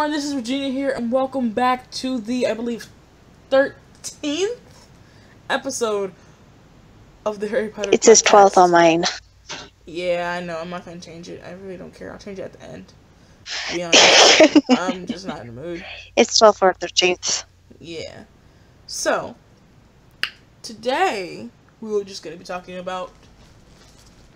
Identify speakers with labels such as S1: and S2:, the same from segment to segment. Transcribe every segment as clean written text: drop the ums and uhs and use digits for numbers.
S1: everyone, this is Virginia here, and welcome back to the, I believe, 13th episode of the Harry Potter
S2: It
S1: podcast.
S2: says 12th on mine.
S1: Yeah, I know, I'm not going to change it. I really don't care. I'll change it at the end. To be honest, I'm just not in the mood.
S2: It's 12th or 13th.
S1: Yeah. So, today, we were just going to be talking about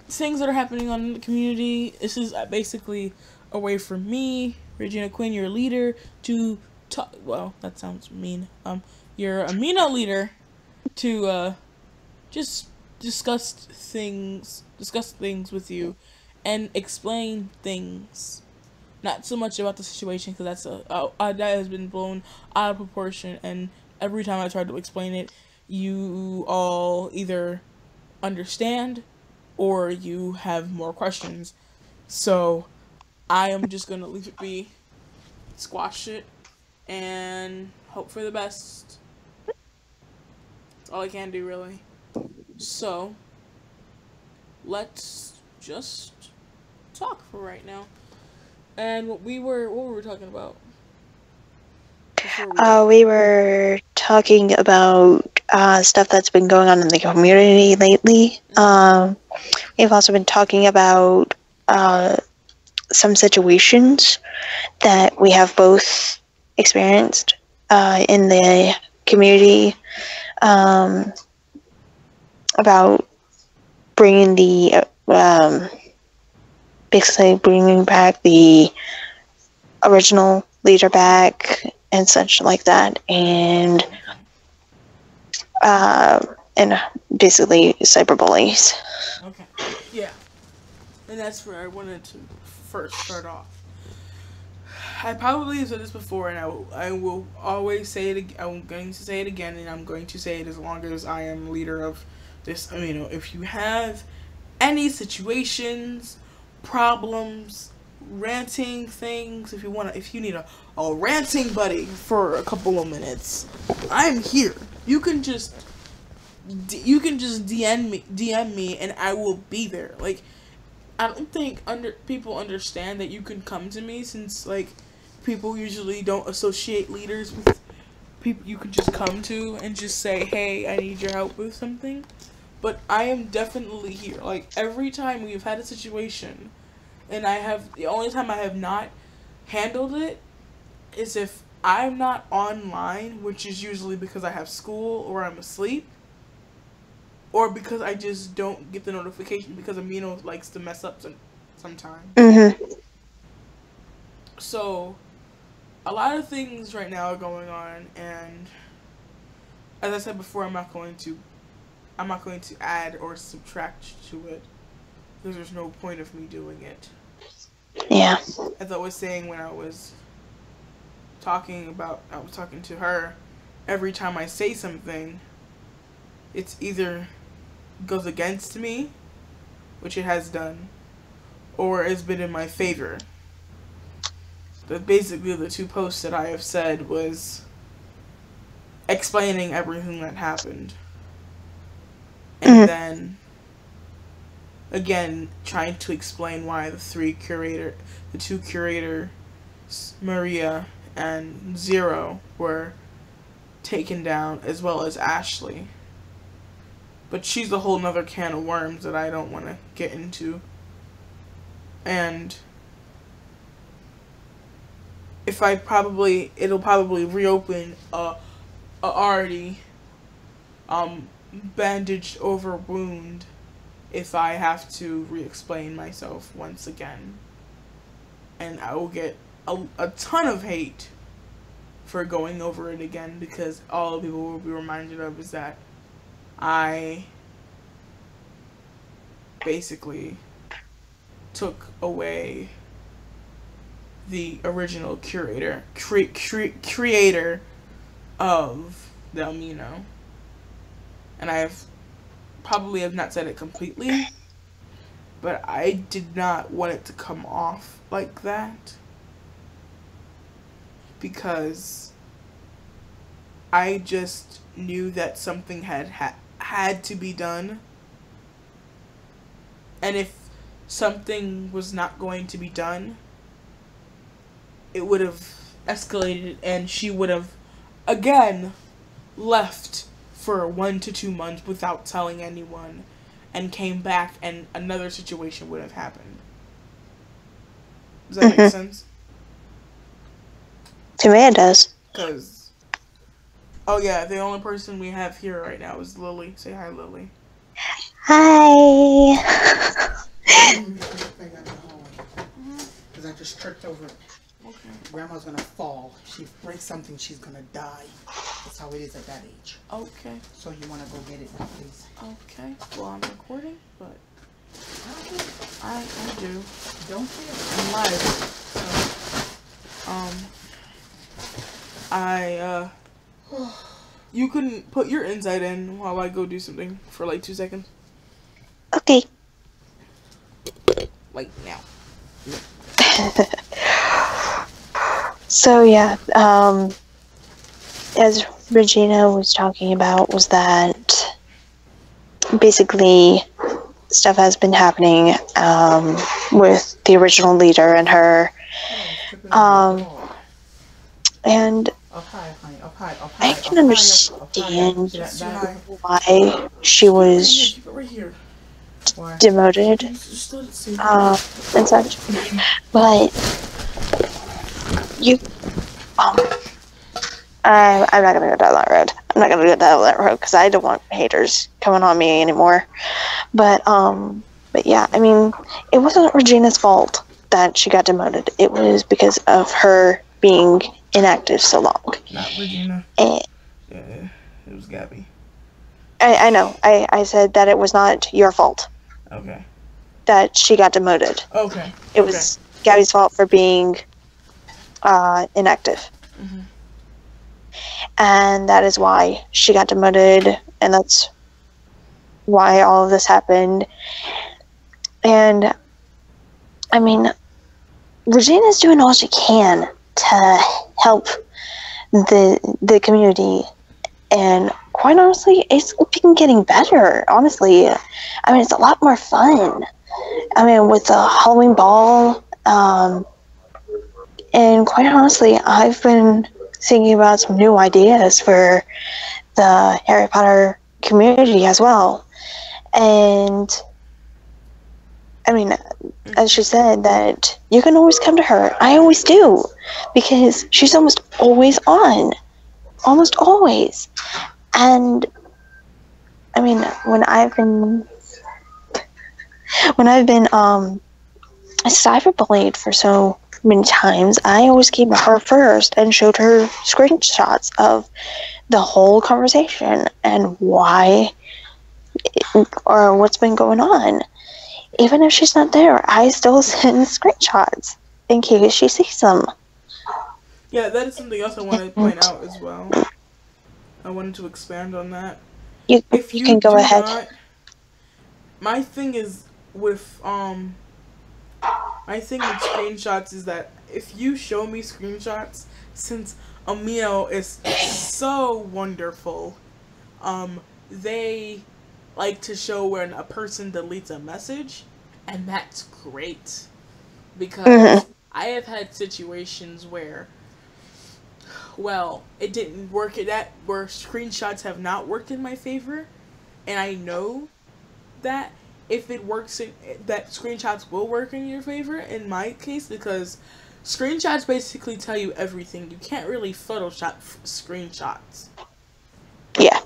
S1: things that are happening on the community. This is basically a way for me, Regina Quinn, your leader, to talk. Well, that sounds mean. Your Amino leader, to just discuss things with you, and explain things. Not so much about the situation, because that has been blown out of proportion, and every time I try to explain it, you all either understand or you have more questions. So I am just gonna leave it be, squash it, and hope for the best. That's all I can do, really. So let's just talk for right now. And what were we talking about?
S2: We were talking about stuff that's been going on in the community lately. We've also been talking about some situations that we have both experienced in the community, about bringing basically bringing back the original leader back and such like that, and basically cyberbullies.
S1: Okay, yeah, and that's where I wanted to first start off. I probably have said this before, and I will always say it. I'm going to say it again, and I'm going to say it as long as I am leader of this Amino. If you have any situations, problems, ranting things, if you need a ranting buddy for a couple of minutes, I'm here. You can just DM me and I will be there. Like, I don't think people understand that you can come to me, since like people usually don't associate leaders with people you can just come to and just say, hey, I need your help with something. But I am definitely here. Like, every time we've had a situation, and the only time I have not handled it is if I'm not online, which is usually because I have school or I'm asleep, or because I just don't get the notification, because Amino likes to mess up sometimes.
S2: Mm-hmm.
S1: So, a lot of things right now are going on, and as I said before, I'm not going to add or subtract to it, because there's no point of me doing it.
S2: Yeah.
S1: As I was saying when I was talking to her, every time I say something, it's either goes against me, which it has done, or has been in my favor. But basically the two posts that I have said was explaining everything that happened. And then again, trying to explain why the two curators, Maria and Zero, were taken down, as well as Ashley. But she's a whole nother can of worms that I don't want to get into. And it'll probably reopen a already bandaged over wound if I have to re-explain myself once again. And I will get a ton of hate for going over it again, because all people will be reminded of is that I basically took away the original creator of the Amino. And I probably have not said it completely, but I did not want it to come off like that, because I just knew that something had to be done, and if something was not going to be done, it would have escalated, and she would have, again, left for 1 to 2 months without telling anyone, and came back, and another situation would have happened. Does that make sense?
S2: To me, it does.
S1: Because, oh yeah, the only person we have here right now is Lily. Say hi, Lily.
S2: Hi.
S3: Because I just tripped over it.
S1: Okay.
S3: Grandma's gonna fall. She breaks something, she's gonna die. That's how it is at that age.
S1: Okay.
S3: So you wanna go get it now, please?
S1: Okay. Well, I'm recording, but I do.
S3: Don't care.
S1: I'm live. So, you can put your insight in while I go do something for like 2 seconds.
S2: Okay.
S1: Like now.
S2: So yeah, as Regina was talking about, was that basically stuff has been happening with the original leader and her, and I can understand why she was demoted and such, but you, I'm not gonna go down that road. I'm not gonna go down that road because I don't want haters coming on me anymore. But yeah, I mean, it wasn't Regina's fault that she got demoted. It was because of her being inactive so long.
S1: Not Regina.
S2: And
S1: yeah, it was Gabby.
S2: I know. I said that it was not your fault.
S1: Okay.
S2: That she got demoted.
S1: Okay.
S2: It was Gabby's fault for being inactive.
S1: Mm-hmm.
S2: And that is why she got demoted, and that's why all of this happened. And I mean, Regina's doing all she can to help the community, and quite honestly, it's been getting better. Honestly, I mean, it's a lot more fun. I mean, with the Halloween ball, and quite honestly, I've been thinking about some new ideas for the Harry Potter community as well. And I mean, as she said, that you can always come to her. I always do, because she's almost always on. Almost always. And I mean, when I've been cyberbullied for so many times, I always came to her first and showed her screenshots of the whole conversation and why or what's been going on. Even if she's not there, I still send screenshots in case she sees them.
S1: Yeah, that is something else I want to point out as well. I wanted to expand on that.
S2: You can go ahead.
S1: My thing is with screenshots is that if you show me screenshots, since Amino is so wonderful, they like to show when a person deletes a message, and that's great, because I have had situations where, well, it didn't work at that, where screenshots have not worked in my favor, and I know that if it works, that screenshots will work in your favor in my case, because screenshots basically tell you everything. You can't really Photoshop screenshots.
S2: Yeah.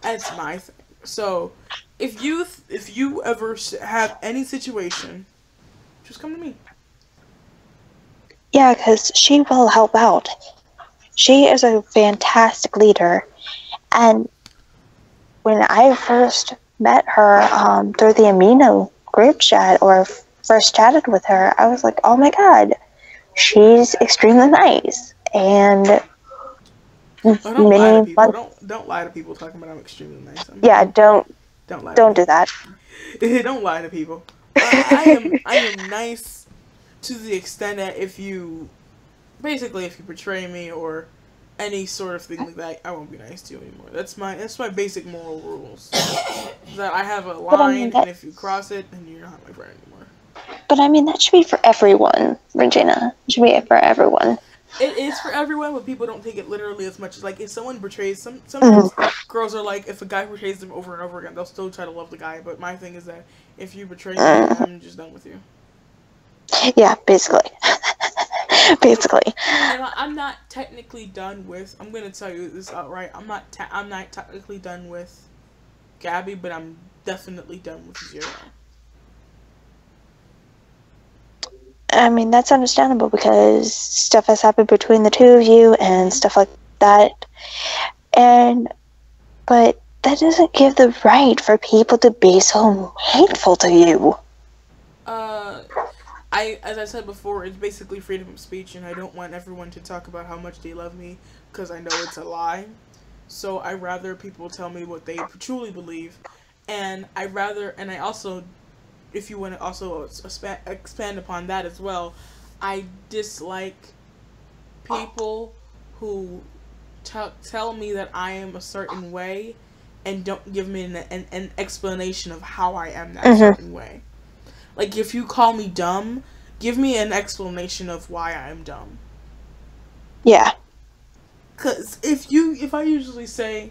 S1: That's my thing. So, if you ever have any situation, just come to me.
S2: Yeah, because she will help out. She is a fantastic leader, and when I first met her through the Amino group chat, or first chatted with her, I was like, oh my god, she's extremely nice. And
S1: don't lie to people. Don't lie to people talking about I'm extremely nice.
S2: Don't
S1: lie.
S2: Don't do that.
S1: Don't lie to people. I am nice to the extent that if you betray me or any sort of thing like that, I won't be nice to you anymore. That's my basic moral rules. That I have a line, and if you cross it, then you're not my friend anymore.
S2: But I mean, that should be for everyone, Regina. It should be for everyone.
S1: It is for everyone, but people don't take it literally as much as, like, if someone betrays sometimes girls are like, if a guy betrays them over and over again, they'll still try to love the guy. But my thing is that if you betray me, I'm just done with you.
S2: Yeah, basically. Basically.
S1: And I'm not technically done with. I'm gonna tell you this outright. I'm not technically done with Gabby, but I'm definitely done with Zero.
S2: I mean, that's understandable because stuff has happened between the two of you and stuff like that. But that doesn't give the right for people to be so hateful to you.
S1: As I said before, it's basically freedom of speech, and I don't want everyone to talk about how much they love me, because I know it's a lie. So I rather people tell me what they truly believe, and I also, if you want to also expand upon that as well, I dislike people who tell me that I am a certain way, and don't give me an explanation of how I am that certain way. Like, if you call me dumb, give me an explanation of why I am dumb.
S2: Yeah.
S1: Because if I usually say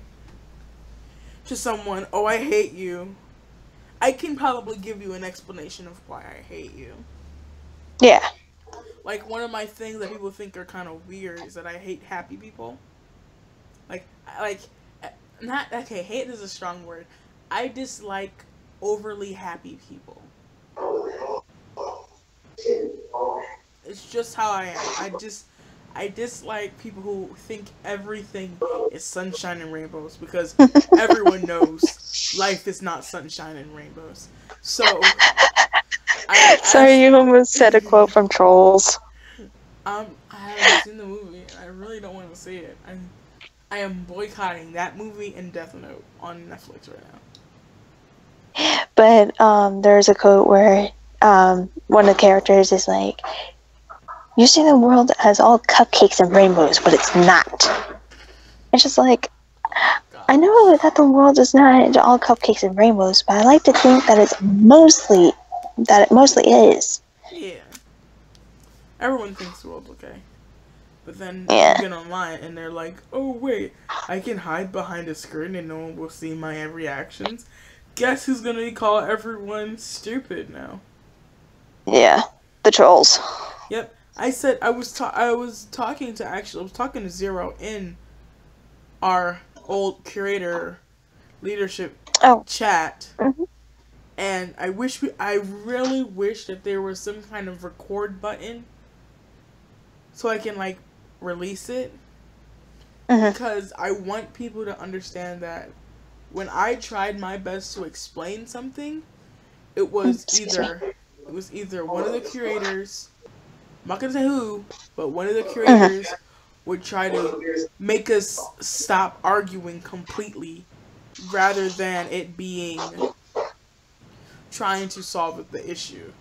S1: to someone, oh, I hate you, I can probably give you an explanation of why I hate you.
S2: Yeah.
S1: Like, one of my things that people think are kind of weird is that I hate happy people. Hate is a strong word. I dislike overly happy people. It's just how I am. I dislike people who think everything is sunshine and rainbows, because everyone knows life is not sunshine and rainbows. So,
S2: sorry, you almost said a quote from Trolls.
S1: I haven't seen the movie, and I really don't want to see it. I am boycotting that movie and Death Note on Netflix right now.
S2: But there's a quote where one of the characters is like, you see the world as all cupcakes and rainbows, but it's not. It's just like, I know that the world is not all cupcakes and rainbows, but I like to think that it mostly is.
S1: Yeah. Everyone thinks the world's okay. But then
S2: you
S1: get online and they're like, oh wait, I can hide behind a screen and no one will see my reactions. Guess who's gonna call everyone stupid now?
S2: Yeah, the Trolls.
S1: Yep. I said I was talking to Zero in our old curator leadership chat, and I really wish that there was some kind of record button so I can like release it, because I want people to understand that when I tried my best to explain something, it was either one of the curators, I'm not gonna say who, but one of the curators would try to make us stop arguing completely, rather than it being trying to solve the issue.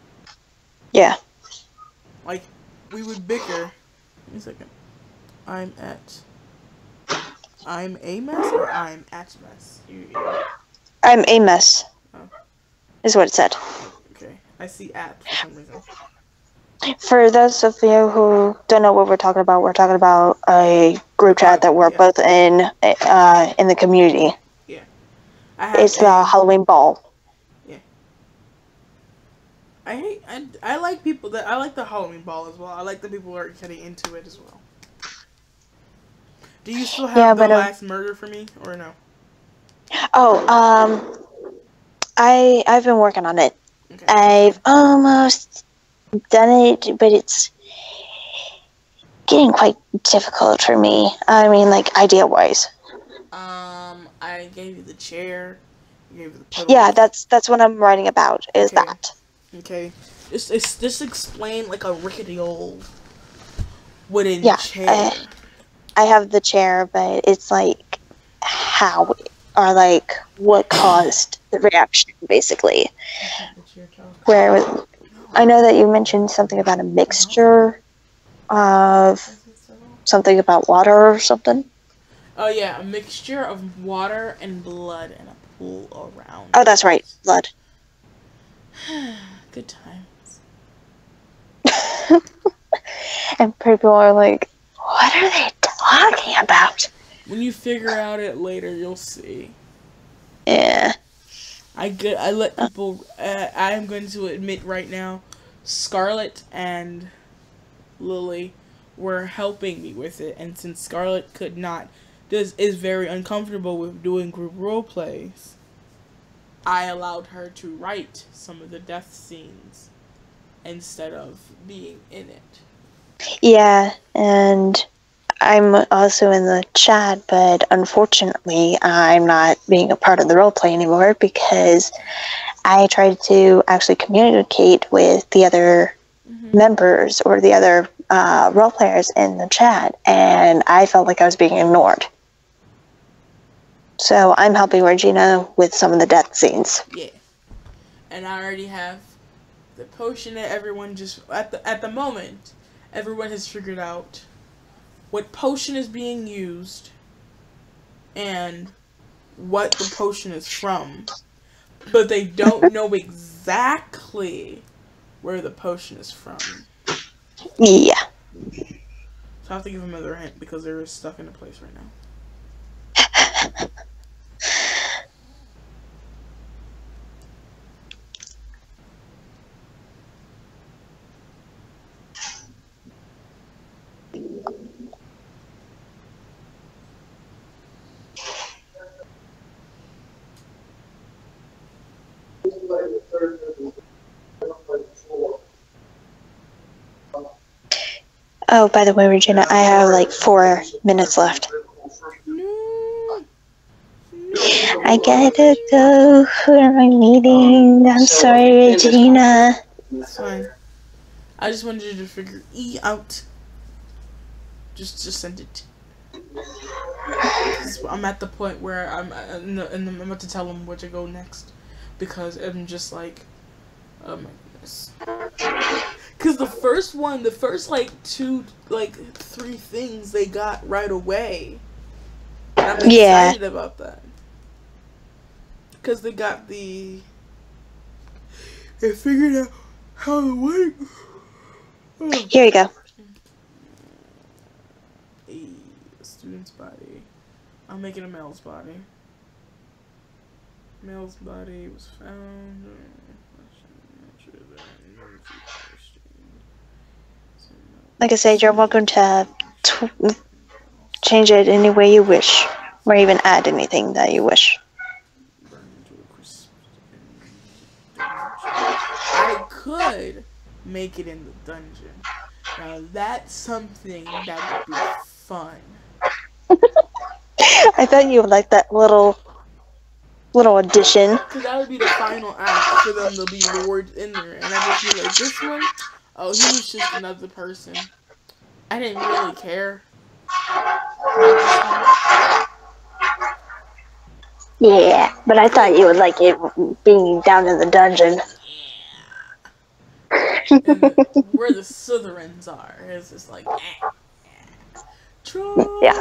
S2: Yeah.
S1: Like, we would bicker. Give me a second. I'm a mess, or I'm at mess?
S2: I'm a mess.
S1: Oh.
S2: Is what it said.
S1: Okay. I see at for some reason.
S2: For those of you who don't know what we're talking about a group chat that we're both in the community.
S1: Yeah.
S2: It's the Halloween ball.
S1: Yeah. I like people that I like the Halloween ball as well. I like the people who are getting into it as well. Do you still have the last murder for me, or no?
S2: Oh, I've been working on it. Okay. I've almost done it, but it's getting quite difficult for me. I mean, like, idea-wise.
S1: I gave you the chair. You gave you the pillow.
S2: Yeah, that's what I'm writing about, is that.
S1: Okay. Just explain, like, a rickety old wooden chair.
S2: I have the chair, but it's, like, how, or, like, what caused the reaction, basically. Where I know that you mentioned something about a mixture of something about water or something.
S1: Oh, yeah, a mixture of water and blood in a pool around.
S2: Oh, that's right, blood.
S1: Good times.
S2: And people are like, are they talking about?
S1: When you figure out it later, you'll see.
S2: Yeah.
S1: I let people. I am going to admit right now, Scarlett and Lily were helping me with it, and since Scarlett could not, is very uncomfortable with doing group role plays, I allowed her to write some of the death scenes instead of being in it.
S2: Yeah, and I'm also in the chat, but unfortunately, I'm not being a part of the roleplay anymore because I tried to actually communicate with the other members or the other role players in the chat, and I felt like I was being ignored. So I'm helping Regina with some of the death scenes.
S1: Yeah, and I already have the potion that everyone just at the moment, everyone has figured out what potion is being used and what the potion is from, but they don't know exactly where the potion is from.
S2: Yeah.
S1: So I have to give them another hint because they're stuck in a place right now.
S2: Oh, by the way, Regina, I have like 4 minutes left.
S1: No.
S2: I gotta go for my meeting. I'm sorry, Regina.
S1: It's fine. I just wanted you to figure E out. Just send it. I'm at the point where I'm about to tell them where to go next because I'm just like, oh my goodness. Because the first like 3 things they got right away. And I'm excited about that. Because they figured out how to work.
S2: Here you go.
S1: A student's body. I'll make it a male's body. Male's body was found.
S2: Like I said, you're welcome to change it any way you wish, or even add anything that you wish.
S1: I could make it in the dungeon. Now that's something that would be fun.
S2: I thought you would like that little addition.
S1: Because that would be the final act for them to be lured in there. And I'd just be like, this one? Oh, he was just another person. I didn't really care.
S2: Yeah, but I thought you would like it being down in the dungeon.
S1: Where the Slytherins are. It's just like, Trolls!
S2: Yeah.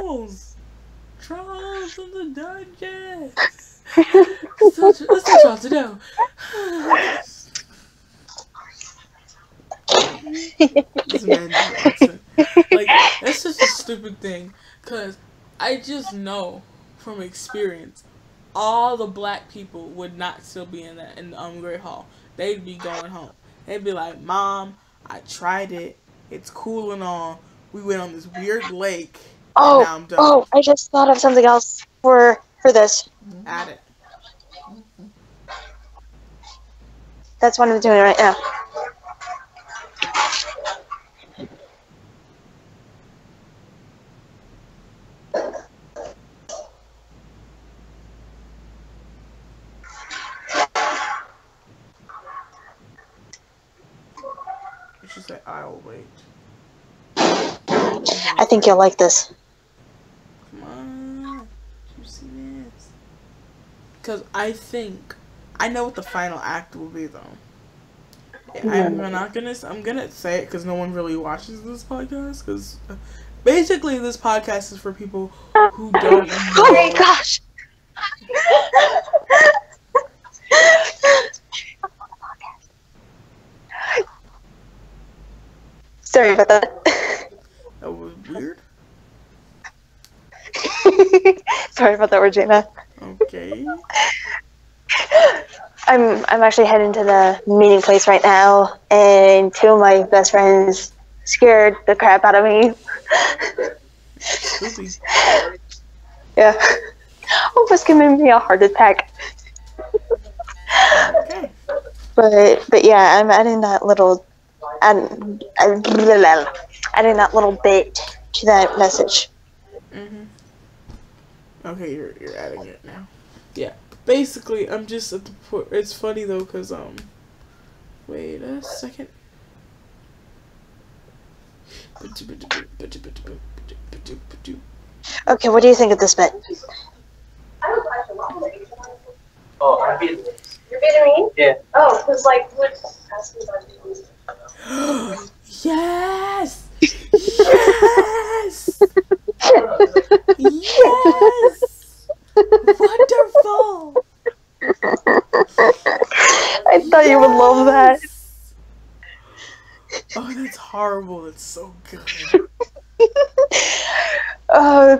S1: Trolls in the dungeon! That's what y'all to do. This man's accent. Like, that's such a stupid thing. Because I just know from experience, all the black people would not still be in the Great Hall. They'd be going home. They'd be like, Mom, I tried it. It's cool and all. We went on this weird lake. And now I'm done.
S2: Oh, I just thought of something else for this.
S1: Add it.
S2: That's what I'm doing right now.
S1: You should say, I'll wait.
S2: I think you'll like this.
S1: Come on. You see this? Because I think I know what the final act will be, though. I'm gonna say it because no one really watches this podcast. Because basically, this podcast is for people who don't know.
S2: Oh my gosh! Sorry about that.
S1: That was weird.
S2: Sorry about that, Regina.
S1: Okay.
S2: I'm actually heading to the meeting place right now, and two of my best friends scared the crap out of me.
S1: Spoopy.
S2: Yeah, almost giving me a heart attack.
S1: Okay.
S2: But yeah, I'm adding that little, adding that little bit to that message.
S1: Mhm. Okay, you're adding it now. Yeah. Basically, I'm just at the point. It's funny though, cause wait a second.
S2: Okay, what do you think of this bit?
S4: Oh, I'm beating this.
S2: You're beating me?
S4: Yeah.
S2: Oh, because like what?
S1: Yes! Yes! Yes! Wonderful!
S2: I thought you would love that.
S1: Yes! Oh, that's horrible. That's so good.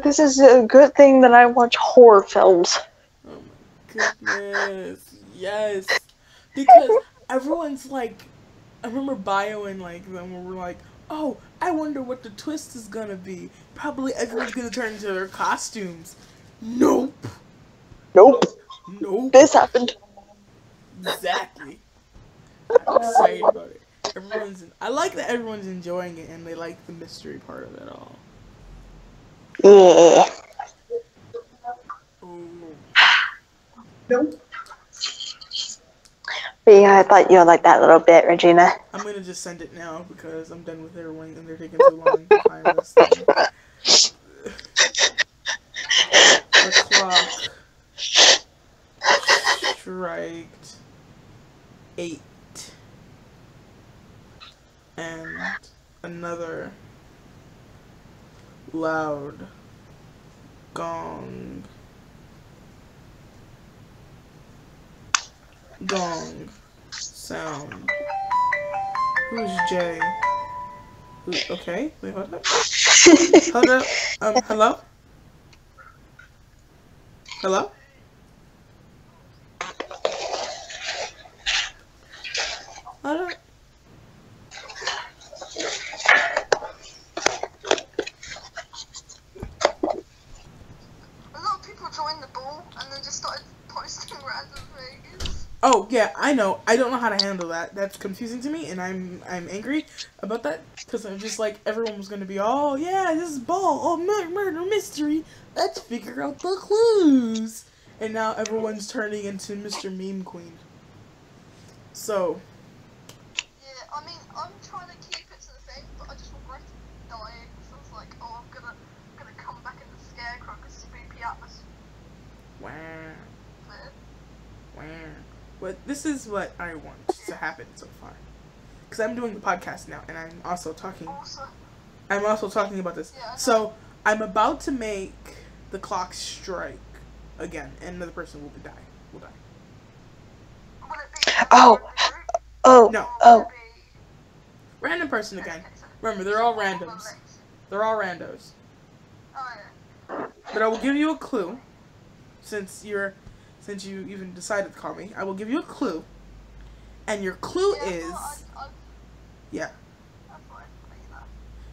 S2: This is a good thing that I watch horror films.
S1: Oh my goodness. Yes. Because everyone's like, I remember Bio and like them were like, oh, I wonder what the twist is gonna be. Probably everyone's gonna turn into their costumes. Nope.
S2: Nope.
S1: Nope.
S2: This happened.
S1: Exactly. I'm excited about it. I like that everyone's enjoying it and they like the mystery part of it all.
S2: Yeah.
S1: Ooh.
S2: But yeah, I thought you would like that little bit, Regina.
S1: I'm gonna just send it now because I'm done with everyone and they're taking too long to find this thing. The clock striked 8 and another loud gong sound. Who's Jay? Okay, wait, hold up. Hold up. Hello? Hello? Hold up.
S5: A lot of people joined the ball and then just started posting random things.
S1: Oh yeah, I know. I don't know how to handle that. That's confusing to me, and I'm angry about that because I'm just like everyone was gonna be, oh yeah, this is ball, oh murder mystery. Let's figure out the clues, and now everyone's turning into Mr. Meme Queen. So
S5: Yeah, I mean, I'm trying to keep it to the thing, but I just regret dying. So I was like, oh, I'm gonna come back in the scarecrow because spoopy atmosphere.
S1: wow. But this is what I want to happen so far, because I'm doing the podcast now, and I'm also talking about this.
S5: Yeah,
S1: So I'm about to make the clock strike again, and another person will die.
S5: will it be
S2: Oh. Oh.
S1: No.
S2: Oh.
S1: Random person again. Remember, they're all randoms. They're all randos.
S5: Oh yeah.
S1: But I will give you a clue, since you even decided to call me. I will give you a clue, and your clue is yeah.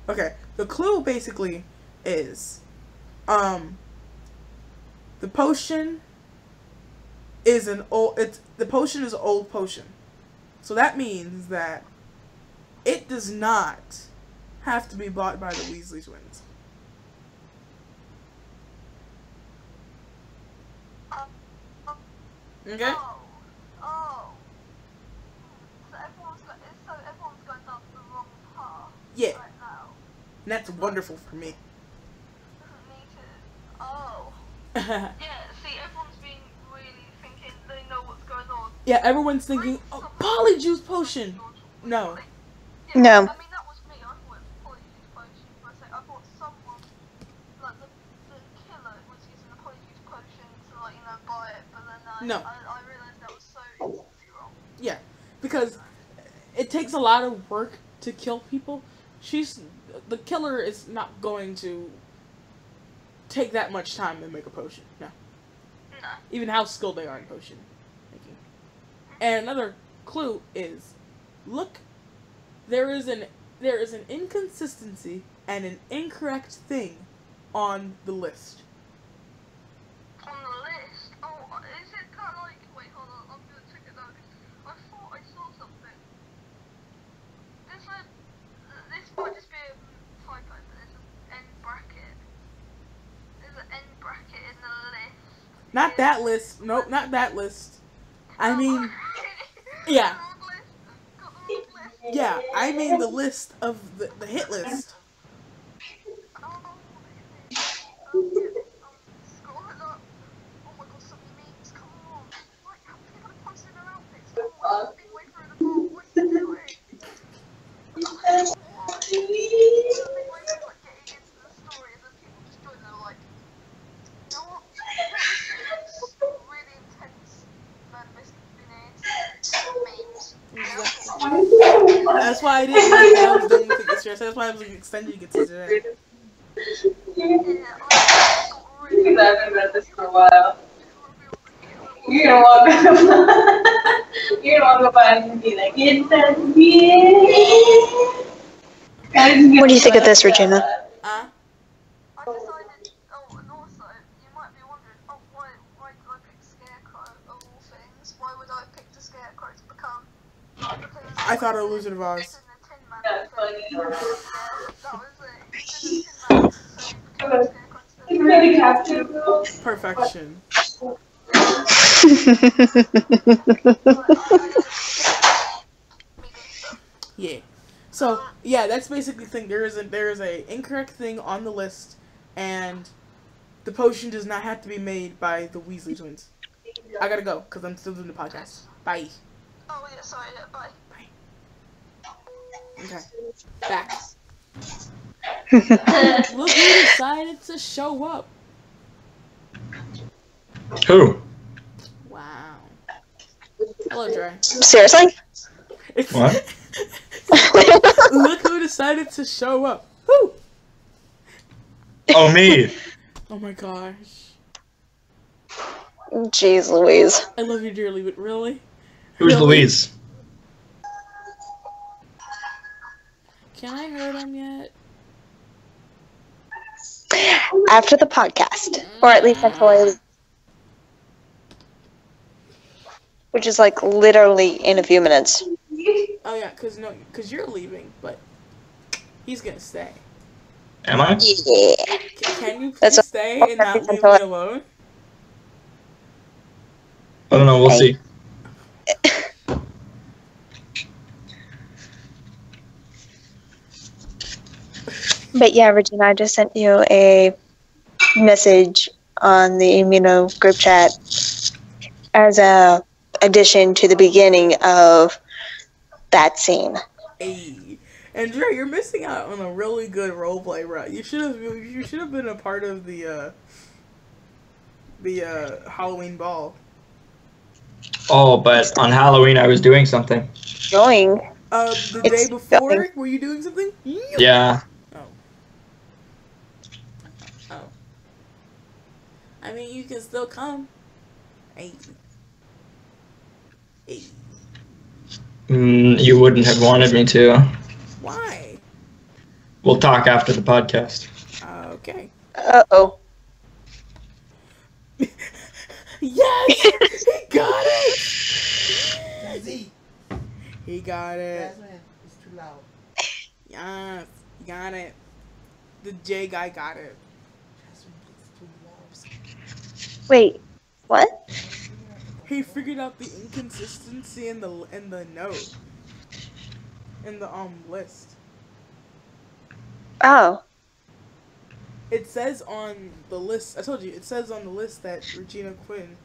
S1: Okay, the clue basically is, the potion is the potion is an old potion. So that means that it does not have to be bought by the Weasley twins. Okay?
S5: Oh. So everyone's going down the wrong path.
S1: Yeah.
S5: Right now.
S1: And that's wonderful for me.
S5: Doesn't need to. Oh. Yeah, see, everyone's being really thinking they know what's going on.
S1: Yeah, everyone's thinking, oh, Polyjuice potion! No.
S5: Yeah,
S2: No.
S5: I mean, that was me. I thought it was Polyjuice potion. But I thought someone, like the killer, was using the Polyjuice potion to, like, buy it. But then
S1: No.
S5: I realised that was so instantly wrong.
S1: Yeah, because it takes a lot of work to kill people. The killer is not going to take that much time to make a potion. No.
S5: No.
S1: Even how skilled they are in potion making. And another clue is, look, there is an inconsistency and an incorrect thing on the list.
S5: On the list? Oh, is it kind of like... Wait, hold on, I'm gonna check it out. I thought I saw something. There's a... This might just be a typo, but there's an end bracket. There's an end bracket in the list.
S1: Not that list. Nope, not that list. I mean, yeah. Yeah, I mean the list of the hit list.
S5: Scrolling up. Oh my god, so many memes, come on. Like, how many people are posting their outfits? Come on, it's been way through the ball. What are you doing? Like, getting into the story and then people just join and they're like, you know what? It's really intense murder mystery memes.
S1: Exactly. That's why I didn't like that I was doing with it this year. So that's why I was like, extending it to today.
S4: You've been about this for a while. You're gonna walk by and be like, it's a
S2: What do you think of this, Regina?
S1: Huh?
S5: I decided, and also, you might be wondering, why did I pick Scarecrow of all things? Why would I pick the Scarecrow to become? Because
S1: I thought of Wizard of Oz.
S5: it's in the Tin Man thing. That was it. It's in the Tin Man, so you became the Scarecrow instead.
S4: You really captured girl.
S1: Perfection. Yeah. So yeah, that's basically the thing. There is a incorrect thing on the list, and the potion does not have to be made by the Weasley twins. I gotta go because I'm still doing the podcast. Bye.
S5: Oh yeah, sorry, yeah, bye.
S1: Okay. Back. Look who decided to show up.
S6: Who?
S1: Wow. Hello, Dre.
S2: Seriously?
S6: What?
S1: Look who decided to show up. Who?
S6: Oh, me.
S1: Oh my gosh.
S2: Jeez Louise.
S1: I love you dearly, but really?
S6: Who's
S1: Really?
S6: Louise?
S1: Can I hurt him yet?
S2: After the podcast. Or at least until I leave. Which is like literally in a few minutes.
S1: Oh yeah, cause you're leaving, but he's gonna stay.
S6: Am I?
S2: Yeah.
S1: Can you please
S2: That's
S1: stay and not leave me alone?
S6: I don't know. We'll
S2: Hey.
S6: see.
S2: But yeah, Regina, I just sent you a message on the Amino group chat as a addition to the beginning of that scene.
S1: Hey, and Dre, you're missing out on a really good roleplay, bro. You should have been a part of the Halloween ball.
S6: Oh, but on Halloween I was doing something.
S2: Going.
S1: The
S2: It's
S1: day before,
S2: going.
S1: were you doing something?
S6: Yeah.
S1: Oh. I mean, you can still come. Hey. Hey.
S6: You wouldn't have wanted me to.
S1: Why?
S6: We'll talk after the podcast.
S1: Okay.
S2: Uh-oh.
S1: Yes! He got it!
S3: Jazzy.
S1: He got it.
S3: Jasmine, it's too loud.
S1: Yes, he got it. The J guy got it.
S3: Jasmine, it's too loud.
S2: Wait. What?
S1: He figured out the inconsistency in the note. In the list.
S2: Oh.
S1: It says on the list, I told you, it says on the list that Regina Quinn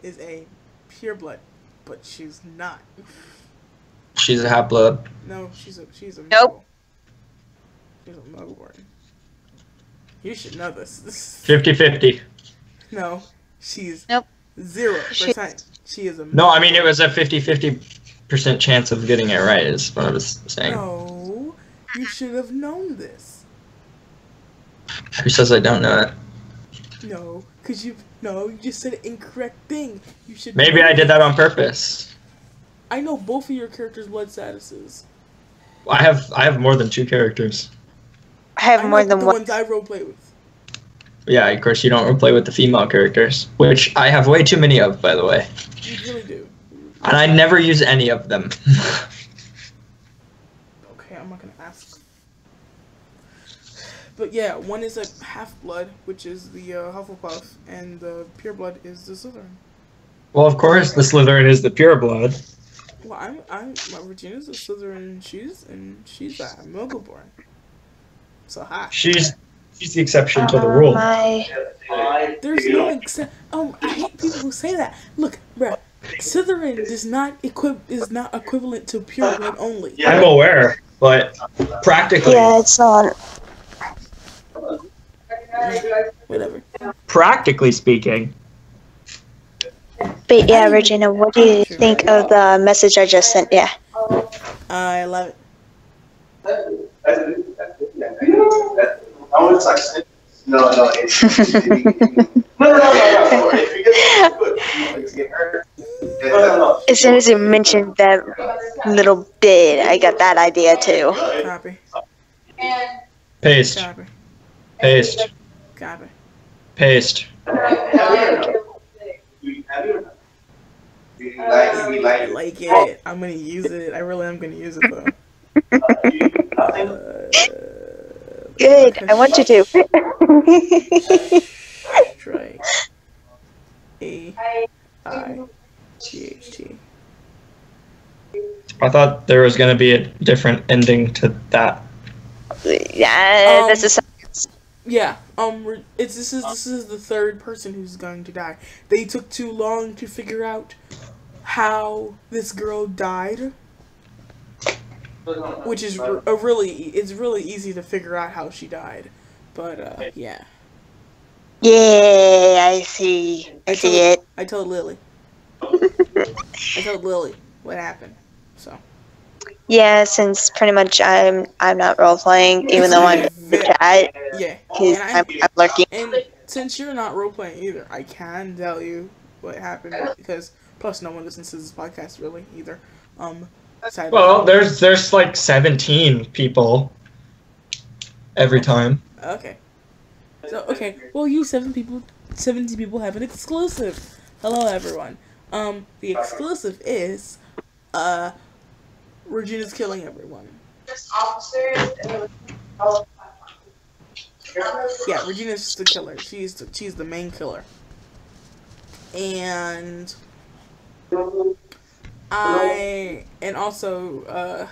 S1: is a pureblood, but she's not.
S6: She's a half-blood.
S1: No, she's a
S2: Nope.
S1: Muggle. She's a Muggleborn. You should know this.
S6: 50-50.
S1: No, she's
S2: Nope.
S1: 0%. She is a
S6: No, I mean, it was a 50-50% chance of getting it right, is what I was saying.
S1: No, you should have known this.
S6: Who says I don't know it?
S1: No, because you just said an incorrect thing. You should.
S6: Maybe I did that on purpose.
S1: I know both of your characters' blood statuses.
S6: I have more than 2 characters.
S2: I have more than
S1: the
S2: one.
S1: ones I roleplay with.
S6: Yeah, of course you don't play with the female characters, which I have way too many of, by the way.
S1: You really do.
S6: And I never use any of them.
S1: Okay, I'm not gonna ask. But yeah, one is a half-blood, which is the Hufflepuff, and the pureblood is the Slytherin.
S6: Well, of course, the Slytherin is the pureblood.
S1: Well, Regina's a Slytherin, and she's a Muggleborn. So hi.
S6: She's the exception to the rule.
S1: There's no exception. I hate people who say that. Look, bruh, Slytherin is not equivalent to pureblood only.
S6: I'm aware, but practically.
S2: Yeah, it's not.
S1: Whatever.
S6: Practically speaking.
S2: But yeah, Regina, what do you think of the message I just sent? Yeah.
S1: I love it.
S2: As soon as you mentioned that little bit, I got that idea too.
S1: Copy.
S6: Paste.
S1: Copy.
S6: Paste.
S1: Copy.
S6: Paste.
S1: I like it. I'm gonna use it. I really am gonna use it though.
S2: Good. I want you to.
S1: Strike. AIGHT.
S6: I thought there was going to be a different ending to that.
S2: Yeah, this is.
S1: Yeah. This is the third person who's going to die. They took too long to figure out how this girl died, which is it's really easy to figure out how she died, but yeah.
S2: Yeah, I see. I see it.
S1: I told Lily. I told Lily what happened. So.
S2: Yeah, since pretty much I'm not role playing, even though I'm in the chat.
S1: Yeah.
S2: Because I'm lurking.
S1: And since you're not role playing either, I can tell you what happened because plus no one listens to this podcast really either. Sadly.
S6: Well, there's like 17 people every time.
S1: Okay. So okay, well you 17 people have an exclusive. Hello everyone. The exclusive is Regina's killing everyone. Yeah, Regina's just the killer. She's the main killer. And also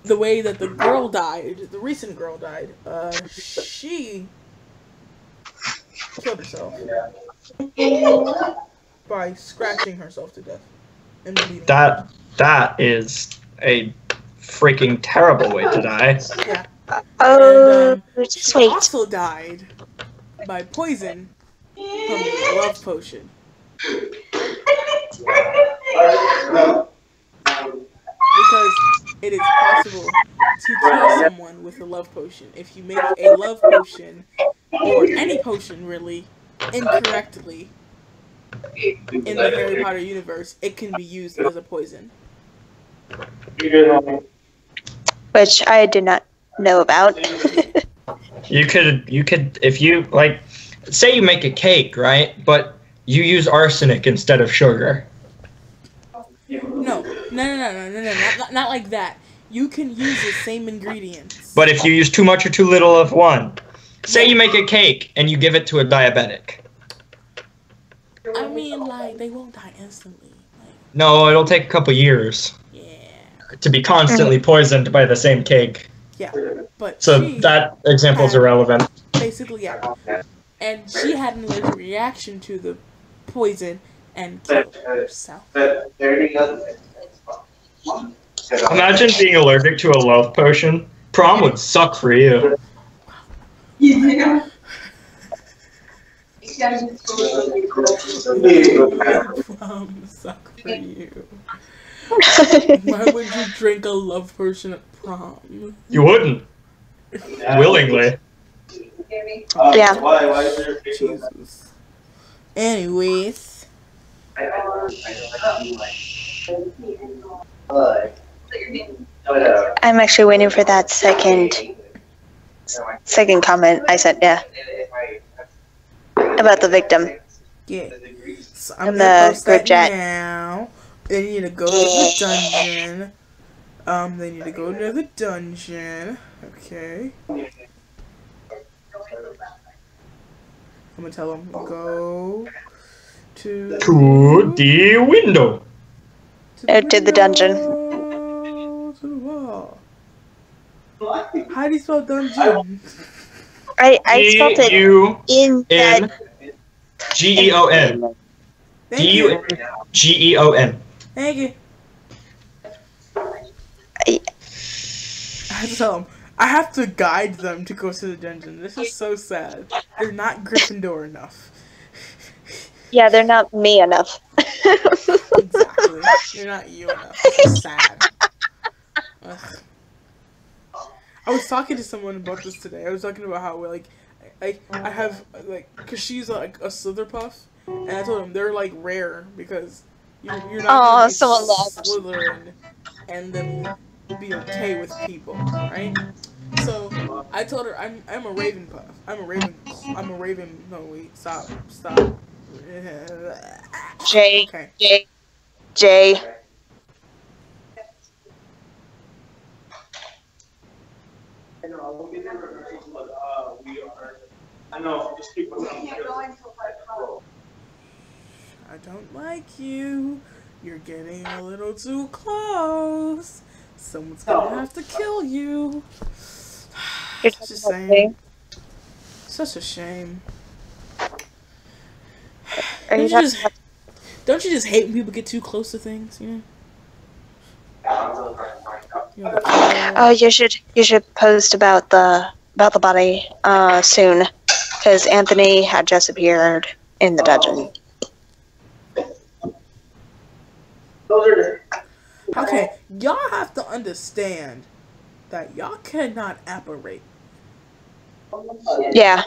S1: the way that the girl died, the recent girl died, she killed herself by scratching herself to death and bleeding.
S6: That is a freaking terrible way to die.
S1: Yeah.
S2: Oh,
S1: And,
S2: just
S1: she
S2: wait.
S1: also died by poison from a love potion. Because it is possible to kill someone with a love potion. If you make a love potion, or any potion really, incorrectly in the Harry Potter universe, it can be used as a poison.
S2: Which I did not know about.
S6: You could if you like say you make a cake, right? But you use arsenic instead of sugar.
S1: No, not like that. You can use the same ingredients.
S6: But if you use too much or too little of one, say you make a cake and you give it to a diabetic.
S1: I mean, like, they won't die instantly. Like,
S6: No, it'll take a couple years
S1: yeah.
S6: to be constantly poisoned by the same cake.
S1: Yeah. But
S6: So
S1: she
S6: that example's
S1: had-
S6: irrelevant.
S1: Basically, yeah. And she had an allergic reaction to the poison and killed herself.
S6: Imagine being allergic to a love potion. Prom would suck for you.
S1: Suck for you. Why would you drink a love potion at prom?
S6: You wouldn't. Willingly.
S2: Yeah.
S1: Jesus. Anyways.
S2: I'm actually waiting for that second comment I sent, yeah. About the victim.
S1: Yeah. So I'm
S2: In
S1: gonna
S2: the
S1: post
S2: group
S1: that
S2: chat.
S1: now. They need to go to the dungeon. They need to go to the dungeon. Okay. I'm gonna tell them go to
S6: the window.
S2: Out to the dungeon.
S1: To the wall. How do you spell dungeon?
S2: I spelled it in that.
S6: G-E-O-N.
S1: Thank you.
S6: G-E-O-N.
S1: Thank you. I have to tell them. I have to guide them to go to the dungeon. This is so sad. They're not Gryffindor enough.
S2: Yeah, they're not me enough.
S1: Exactly. They're not you enough. This is sad. Ugh. I was talking to someone about this today. I was talking about how I have cause she's like a Slitherpuff, and I told them they're like rare because you're not gonna be
S2: someone loves.
S1: Slytherin and then be okay with people, right? So I told her I'm a Ravenpuff. I'm a Raven. No wait, stop.
S2: J.
S1: Okay.
S2: J.
S1: I don't like you. You're getting a little too close. Someone's gonna have to kill you. Such a shame. Such a shame. Don't you just hate when people get too close to things, you know?
S2: Oh, you should post about the body soon, because Anthony had just appeared in the dungeon.
S1: Okay, y'all have to understand that y'all cannot apparate.
S2: Yeah.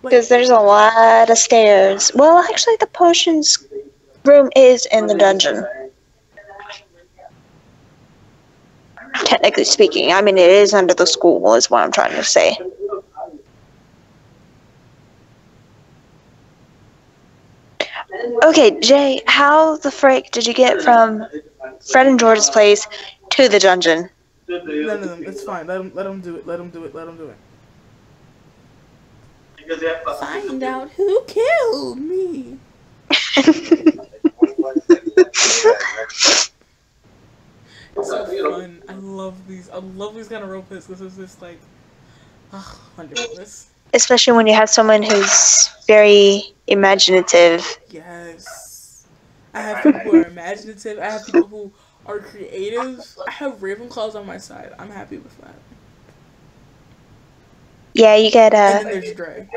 S2: Because there's a lot of stairs. Well, actually, the potions room is in the dungeon. Technically speaking. I mean, it is under the school, is what I'm trying to say. Okay, Jay, how the frick did you get from Fred and George's place to the dungeon?
S1: No, it's fine. Let him do it. Find out who killed me. It's so fun. I love these kind of role plays because it's just like, wonderfulness.
S2: Especially when you have someone who's very imaginative.
S1: Yes. I have people who are imaginative. I have people who are creative. I have Ravenclaws on my side. I'm happy with that.
S2: Yeah, you get
S1: and then there's Dre.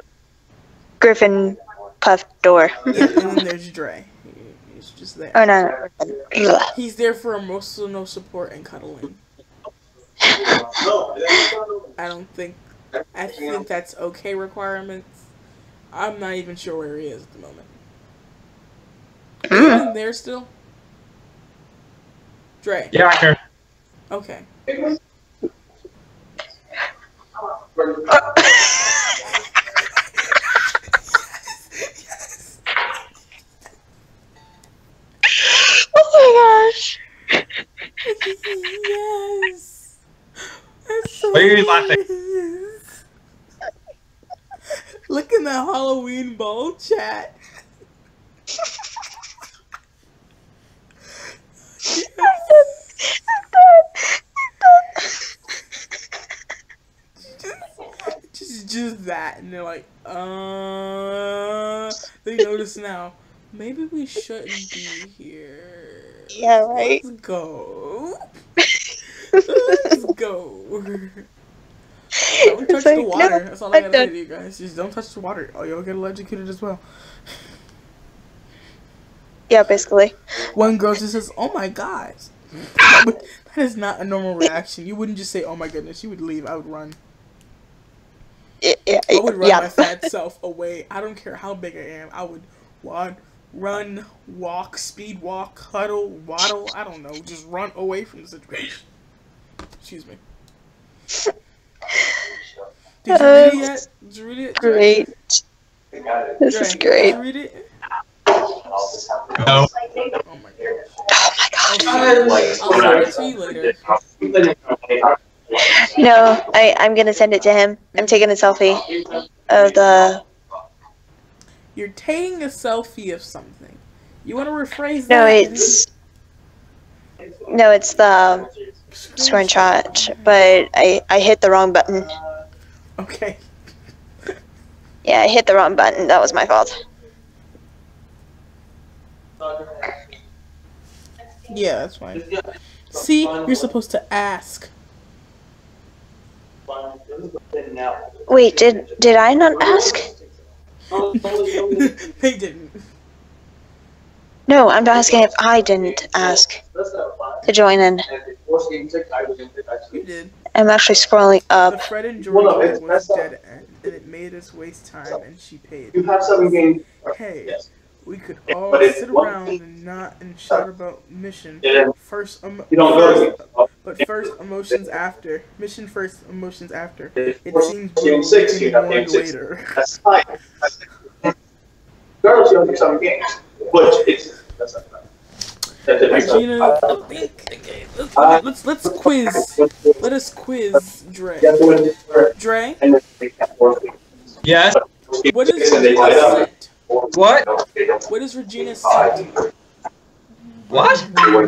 S2: Griffin Puff Door.
S1: Yeah, and then there's Dre. He's just there.
S2: Oh no.
S1: He's there for emotional support and cuddling. I think that's okay requirements. I'm not even sure where he is at the moment. Is he there still? Dre.
S6: Yeah, I'm here.
S1: Okay. Yes.
S2: Oh my gosh.
S1: Yes. That's so
S6: Why are you laughing?
S1: nice. Look in the Halloween ball chat. Just that, and they're like, they notice now. Maybe we shouldn't be here.
S2: Yeah, right.
S1: Let's go. Let's go. Don't touch the water. That's all I gotta say to you guys. Just don't touch the water. Oh, you'll get electrocuted as well.
S2: Yeah, basically.
S1: One girl just says, "Oh my god." That is not a normal reaction. You wouldn't just say, "Oh my goodness." You would leave. I would run. I would run
S2: yeah.
S1: my fat self away. I don't care how big I am. I would run, walk, speed walk, huddle, waddle. I don't know. Just run away from the situation. Excuse me. Did you read it yet? Did you read it?
S2: Great. This is great.
S1: Did you read it?
S6: No.
S1: Oh my god.
S2: Oh my god.
S1: I'll send it to you later.
S2: No, I'm gonna send it to him. I'm taking a selfie of the.
S1: You're taking a selfie of something. You want to rephrase
S2: No,
S1: that?
S2: it's the screenshot, but I hit the wrong button.
S1: Okay.
S2: Yeah, I hit the wrong button. That was my fault.
S1: Yeah, that's fine. See, you're supposed to ask.
S2: Wait, did I not ask?
S1: They didn't.
S2: No, I'm asking if I didn't ask to join in.
S1: You did.
S2: I'm actually scrolling
S1: The
S2: up.
S1: Fred and George was dead end, and it made us waste time, and she paid.
S7: You have 7 games.
S1: Hey, we could all sit around and shout about mission. First, but first emotions after. Mission first, emotions after. It seems
S7: Game 6, you have game 6.
S1: later.
S7: That's fine. Regardless, you have 7 games. Which it's that's not fine.
S1: Regina, let's quiz. Let us quiz Dre. Dre,
S6: Yes.
S1: what is Regina's scent?
S6: What?
S1: What is Regina's scent?
S6: What?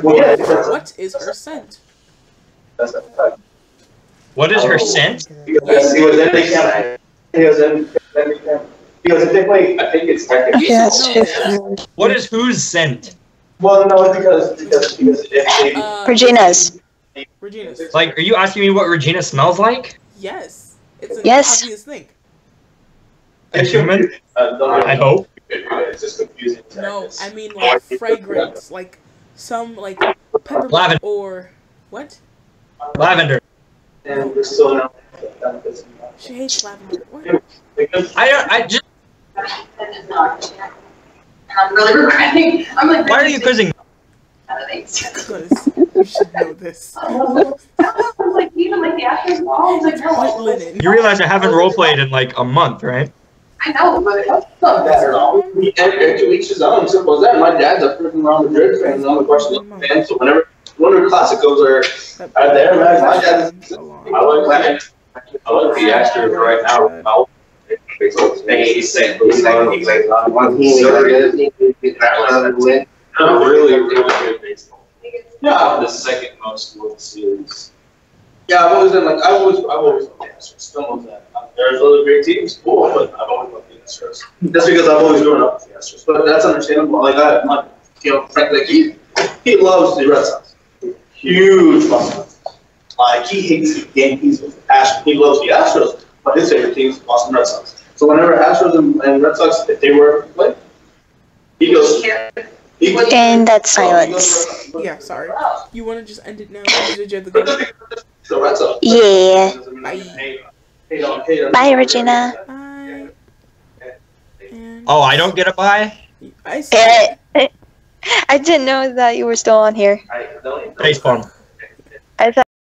S1: What is her scent?
S6: What is her scent?
S7: Because technically, I think it's technically.
S2: Yeah, it's too.
S6: What is whose scent?
S7: Well, no, it's because if
S2: Regina's.
S1: Regina's.
S6: Like, are you asking me what Regina smells like?
S1: Yes. It's an
S2: Yes.
S1: obvious thing.
S6: A human? I hope.
S7: It's just confusing.
S1: No, I mean like fragrance, like some like peppermint
S6: Lavender.
S1: or what?
S6: Lavender.
S7: And we're still not.
S1: She hates lavender. What?
S6: I just.
S4: I'm really regretting. I'm like,
S6: Why are you quizzing?
S1: Because you should know this.
S4: I was like, even like the actors and all. I was like, no,
S1: White linen.
S6: You realize I haven't roleplayed in like a month, right?
S4: I know, but
S7: That's to each his own. Simple as that. My dad's a freaking Real Madrid fan, and I'm a Barcelona fan. So whenever Clásicos are there, man, my dad's. I like the Astros right now. Really good baseball. Yeah, the second most World Series. Yeah, I've always been like I've always loved the Astros. Still love that. There's other great teams, cool, but I've always loved the Astros. That's because I've always grown up with the Astros. But that's understandable. Like Frank, like he loves the Red Sox. Huge Boston. Like he hates the Yankees with passion. He loves the Astros, but his favorite team is the Boston Red Sox. So whenever Astros and Red Sox, if they were to play, he goes.
S2: And that's silence.
S1: Yeah, sorry. You want to just end it now? Did you have the go?
S7: The Red Sox.
S2: Yeah.
S1: Bye.
S2: Bye, Regina.
S1: Bye. And
S6: Oh, I don't get a buy?
S1: I said.
S2: I didn't know that you were still on here.
S6: Facepalm.